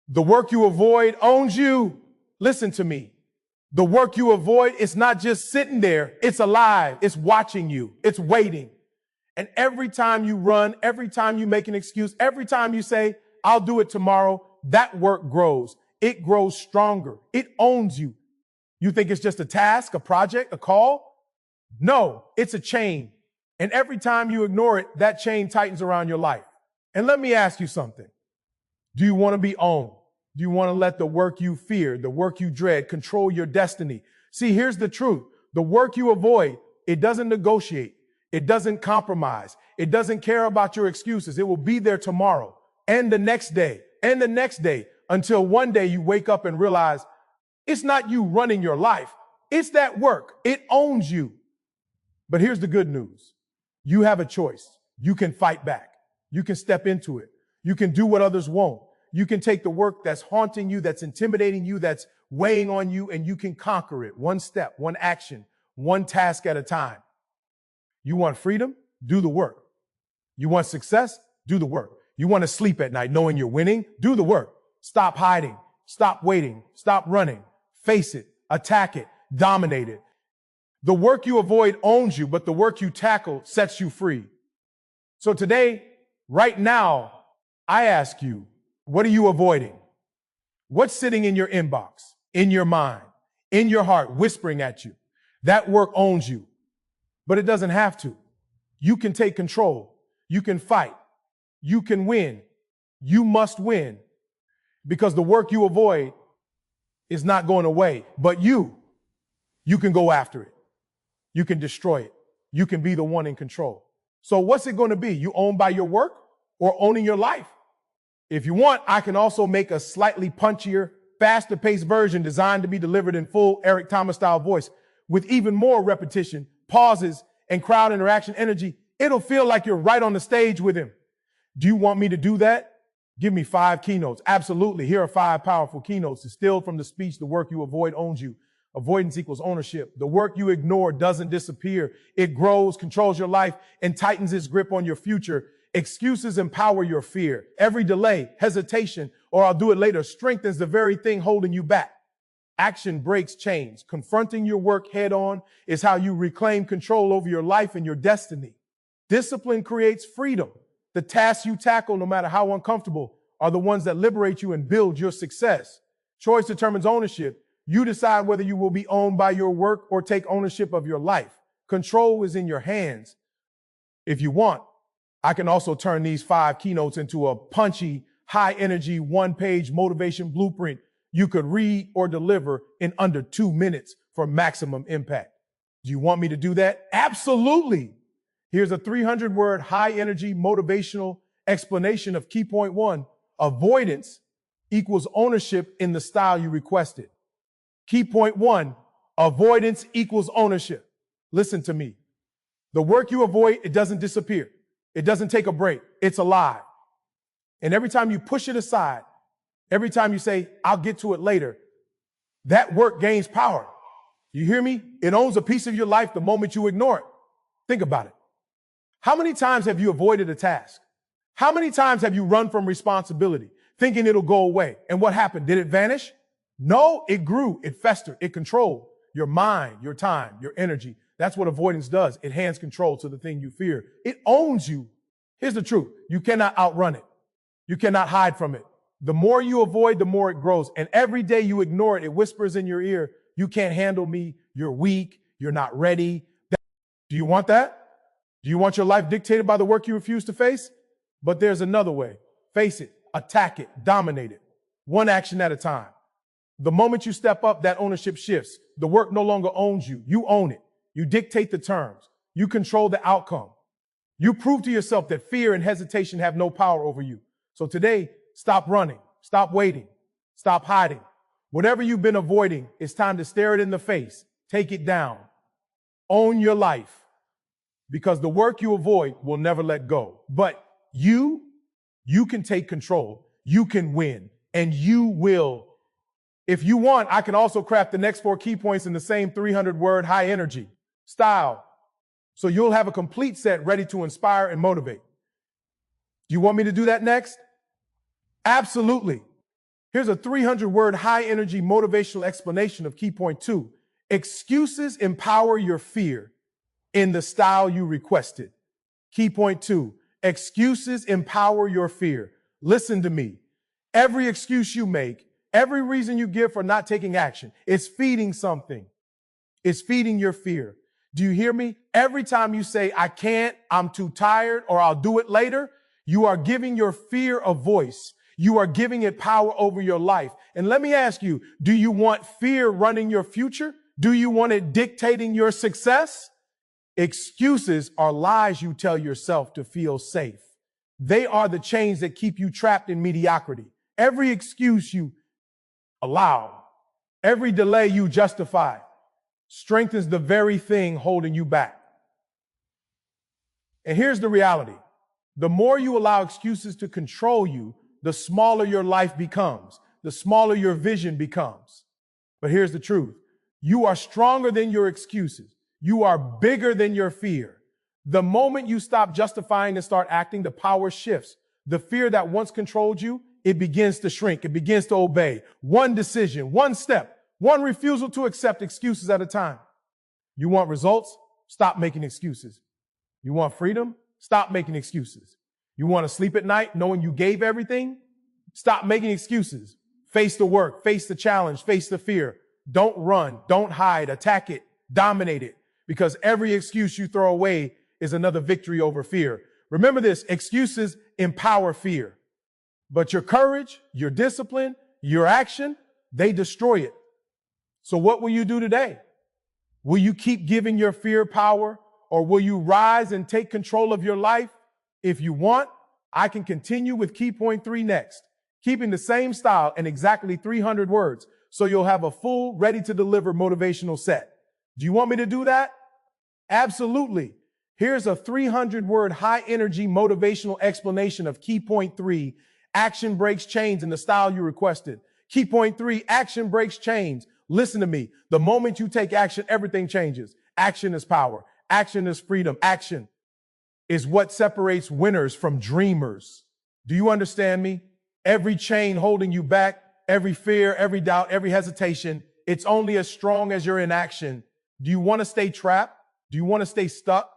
The work you avoid owns you. Listen to me. The work you avoid is not just sitting there. It's alive. It's watching you. It's waiting. And every time you run, every time you make an excuse, every time you say, I'll do it tomorrow, that work grows. It grows stronger. It owns you. You think it's just a task, a project, a call? No, it's a chain. And every time you ignore it, that chain tightens around your life. And let me ask you something. Do you want to be owned? Do you want to let the work you fear, the work you dread, control your destiny? See, here's the truth. The work you avoid, it doesn't negotiate. It doesn't compromise. It doesn't care about your excuses. It will be there tomorrow and the next day and the next day until one day you wake up and realize it's not you running your life. It's that work. It owns you. But here's the good news. You have a choice. You can fight back. You can step into it. You can do what others won't. You can take the work that's haunting you, that's intimidating you, that's weighing on you, and you can conquer it one step, one action, one task at a time. You want freedom? Do the work. You want success? Do the work. You want to sleep at night knowing you're winning? Do the work. Stop hiding. Stop waiting. Stop running. Face it. Attack it. Dominate it. The work you avoid owns you, but the work you tackle sets you free. So today, right now, I ask you, what are you avoiding? What's sitting in your inbox, in your mind, in your heart, whispering at you? That work owns you, but it doesn't have to. You can take control. You can fight. You can win. You must win because the work you avoid is not going away, but you can go after it. You can destroy it. You can be the one in control. So what's it going to be? You owned by your work or owning your life? If you want, I can also make a slightly punchier, faster paced version designed to be delivered in full Eric Thomas style voice with even more repetition, pauses, and crowd interaction energy. It'll feel like you're right on the stage with him. Do you want me to do that? Give me 5 keynotes. Absolutely. Here are 5 powerful keynotes distilled from the speech, The Work You Avoid Owns You. Avoidance equals ownership. The work you ignore doesn't disappear. It grows, controls your life, and tightens its grip on your future. Excuses empower your fear. Every delay, hesitation, or I'll do it later strengthens the very thing holding you back. Action breaks chains. Confronting your work head on is how you reclaim control over your life and your destiny. Discipline creates freedom. The tasks you tackle, no matter how uncomfortable, are the ones that liberate you and build your success. Choice determines ownership. You decide whether you will be owned by your work or take ownership of your life. Control is in your hands. If you want, I can also turn these 5 keynotes into a punchy, high-energy, one-page motivation blueprint you could read or deliver in under 2 minutes for maximum impact. Do you want me to do that? Absolutely. Here's a 300-word high-energy motivational explanation of key point 1. Avoidance equals ownership in the style you requested. Key point 1, avoidance equals ownership. Listen to me. The work you avoid, it doesn't disappear. It doesn't take a break. It's alive. And every time you push it aside, every time you say, I'll get to it later, that work gains power. You hear me? It owns a piece of your life the moment you ignore it. Think about it. How many times have you avoided a task? How many times have you run from responsibility, thinking it'll go away? And what happened? Did it vanish? No, it grew, it festered, it controlled your mind, your time, your energy. That's what avoidance does. It hands control to the thing you fear. It owns you. Here's the truth. You cannot outrun it. You cannot hide from it. The more you avoid, the more it grows. And every day you ignore it, it whispers in your ear, you can't handle me. You're weak. You're not ready. Do you want that? Do you want your life dictated by the work you refuse to face? But there's another way. Face it, attack it, dominate it. One action at a time. The moment you step up, that ownership shifts. The work no longer owns you. You own it. You dictate the terms. You control the outcome. You prove to yourself that fear and hesitation have no power over you. So today, stop running. Stop waiting. Stop hiding. Whatever you've been avoiding, it's time to stare it in the face. Take it down. Own your life. Because the work you avoid will never let go. But you can take control. You can win. And you will. If you want, I can also craft the next 4 key points in the same 300-word high energy style. So you'll have a complete set ready to inspire and motivate. Do you want me to do that next? Absolutely. Here's a 300-word high-energy motivational explanation of key point 2. Excuses empower your fear in the style you requested. Key point 2. Excuses empower your fear. Listen to me. Every excuse you make, every reason you give for not taking action, is feeding something. It's feeding your fear. Do you hear me? Every time you say, I can't, I'm too tired, or I'll do it later, you are giving your fear a voice. You are giving it power over your life. And let me ask you, do you want fear running your future? Do you want it dictating your success? Excuses are lies you tell yourself to feel safe. They are the chains that keep you trapped in mediocrity. Every excuse you allow, every delay you justify, strengthens the very thing holding you back. And here's the reality. The more you allow excuses to control you, the smaller your life becomes, the smaller your vision becomes. But here's the truth. You are stronger than your excuses. You are bigger than your fear. The moment you stop justifying and start acting, the power shifts. The fear that once controlled you, it begins to shrink. It begins to obey. One decision, one step, one refusal to accept excuses at a time. You want results? Stop making excuses. You want freedom? Stop making excuses. You want to sleep at night knowing you gave everything? Stop making excuses. Face the work, face the challenge, face the fear. Don't run, don't hide, attack it, dominate it, because every excuse you throw away is another victory over fear. Remember this, excuses empower fear, but your courage, your discipline, your action, they destroy it. So what will you do today? Will you keep giving your fear power, or will you rise and take control of your life? If you want, I can continue with key point 3 next, keeping the same style and exactly 300 words, so you'll have a full, ready-to-deliver motivational set. Do you want me to do that? Absolutely. Here's a 300-word high-energy motivational explanation of key point 3, action breaks chains in the style you requested. Key point 3, action breaks chains. Listen to me. The moment you take action, everything changes. Action is power. Action is freedom. Action is what separates winners from dreamers. Do you understand me? Every chain holding you back, every fear, every doubt, every hesitation, it's only as strong as your inaction. Do you want to stay trapped? Do you want to stay stuck?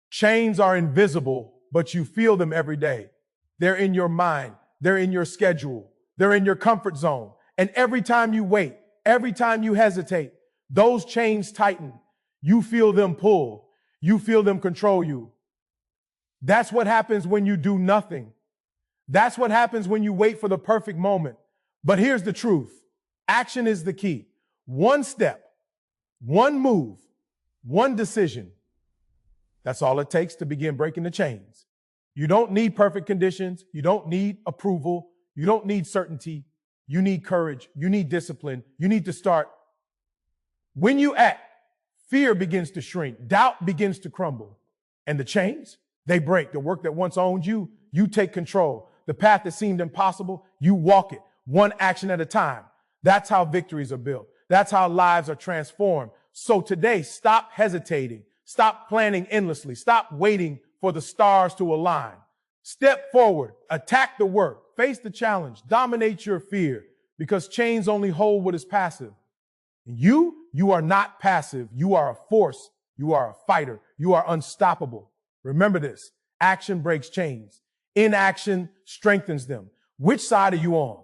Chains are invisible, but you feel them every day. They're in your mind. They're in your schedule. They're in your comfort zone. And every time you wait, every time you hesitate, those chains tighten. You feel them pull. You feel them control you. That's what happens when you do nothing. That's what happens when you wait for the perfect moment. But here's the truth. Action is the key. One step, one move, one decision. That's all it takes to begin breaking the chains. You don't need perfect conditions. You don't need approval. You don't need certainty. You need courage. You need discipline. You need to start. When you act, fear begins to shrink. Doubt begins to crumble. And the chains, they break. The work that once owned you, you take control. The path that seemed impossible, you walk it, one action at a time. That's how victories are built. That's how lives are transformed. So today, stop hesitating. Stop planning endlessly. Stop waiting for the stars to align. Step forward, attack the work, face the challenge, dominate your fear, because chains only hold what is passive. You are not passive. You are a force. You are a fighter. You are unstoppable. Remember this, action breaks chains. Inaction strengthens them. Which side are you on?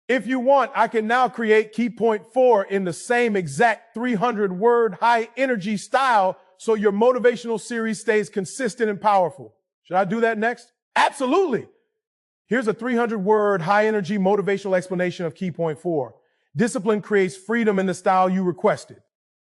If you want, I can now create key point 4 in the same exact 300-word high energy style so your motivational series stays consistent and powerful. Should I do that next? Absolutely. Here's a 300-word high energy motivational explanation of key point 4. Discipline creates freedom in the style you requested.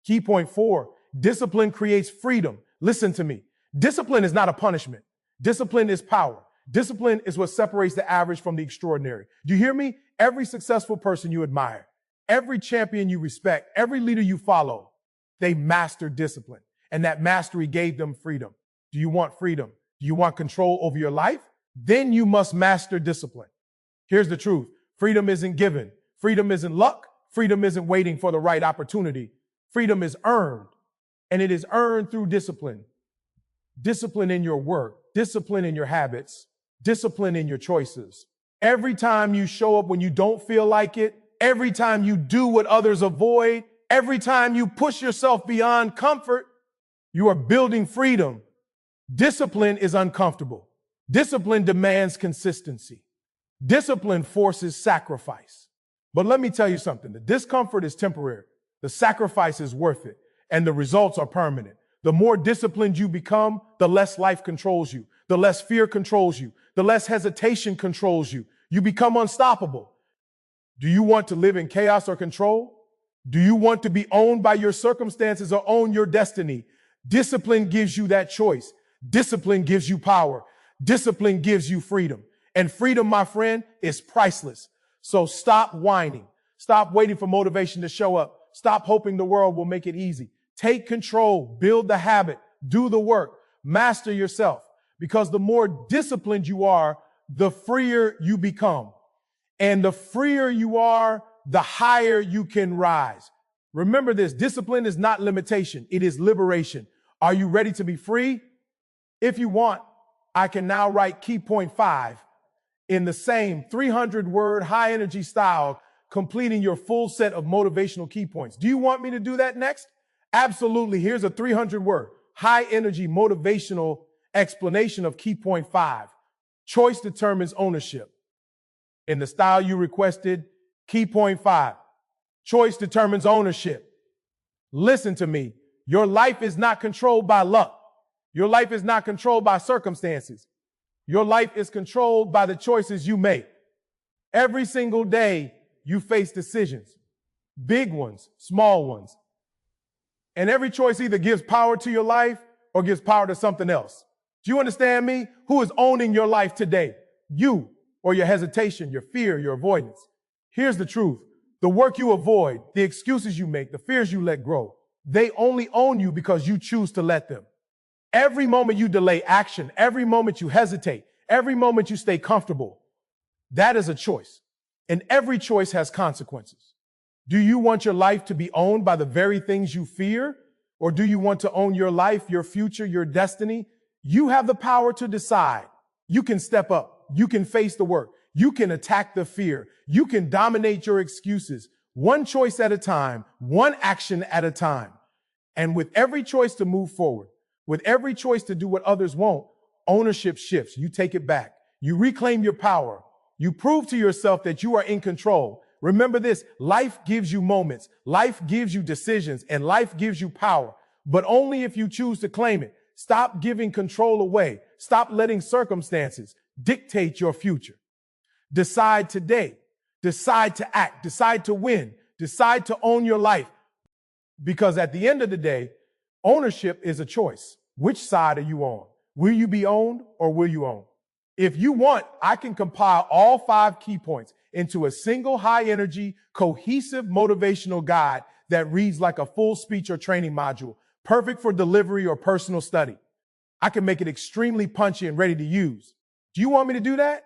Key point 4, discipline creates freedom. Listen to me. Discipline is not a punishment. Discipline is power. Discipline is what separates the average from the extraordinary. Do you hear me? Every successful person you admire, every champion you respect, every leader you follow, they mastered discipline. And that mastery gave them freedom. Do you want freedom? Do you want control over your life? Then you must master discipline. Here's the truth. Freedom isn't given. Freedom isn't luck. Freedom isn't waiting for the right opportunity. Freedom is earned, and it is earned through discipline. Discipline in your work, discipline in your habits, discipline in your choices. Every time you show up when you don't feel like it, every time you do what others avoid, every time you push yourself beyond comfort, you are building freedom. Discipline is uncomfortable. Discipline demands consistency. Discipline forces sacrifice. But let me tell you something. The discomfort is temporary. The sacrifice is worth it. And the results are permanent. The more disciplined you become, the less life controls you. The less fear controls you. The less hesitation controls you. You become unstoppable. Do you want to live in chaos or control? Do you want to be owned by your circumstances or own your destiny? Discipline gives you that choice. Discipline gives you power. Discipline gives you freedom. And freedom, my friend, is priceless. So stop whining. Stop waiting for motivation to show up. Stop hoping the world will make it easy. Take control, build the habit, do the work, master yourself. Because the more disciplined you are, the freer you become. And the freer you are, the higher you can rise. Remember this, discipline is not limitation, it is liberation. Are you ready to be free? If you want, I can now write key point 5 in the same 300-word high energy style, completing your full set of motivational key points. Do you want me to do that next? Absolutely. Here's a 300-word high energy motivational explanation of key point 5. Choice determines ownership. In the style you requested, key point 5. Choice determines ownership. Listen to me. Your life is not controlled by luck. Your life is not controlled by circumstances. Your life is controlled by the choices you make. Every single day, you face decisions, big ones, small ones. And every choice either gives power to your life or gives power to something else. Do you understand me? Who is owning your life today? You or your hesitation, your fear, your avoidance. Here's the truth. The work you avoid, the excuses you make, the fears you let grow, they only own you because you choose to let them. Every moment you delay action, every moment you hesitate, every moment you stay comfortable, that is a choice. And every choice has consequences. Do you want your life to be owned by the very things you fear? Or do you want to own your life, your future, your destiny? You have the power to decide. You can step up. You can face the work. You can attack the fear. You can dominate your excuses. One choice at a time, one action at a time. And with every choice to move forward, with every choice to do what others won't, ownership shifts. You take it back. You reclaim your power. You prove to yourself that you are in control. Remember this, life gives you moments, life gives you decisions, and life gives you power, but only if you choose to claim it. Stop giving control away. Stop letting circumstances dictate your future. Decide today. Decide to act. Decide to win. Decide to own your life. Because at the end of the day, ownership is a choice. Which side are you on? Will you be owned or will you own? If you want, I can compile all 5 key points into a single high-energy, cohesive motivational guide that reads like a full speech or training module, perfect for delivery or personal study. I can make it extremely punchy and ready to use. Do you want me to do that?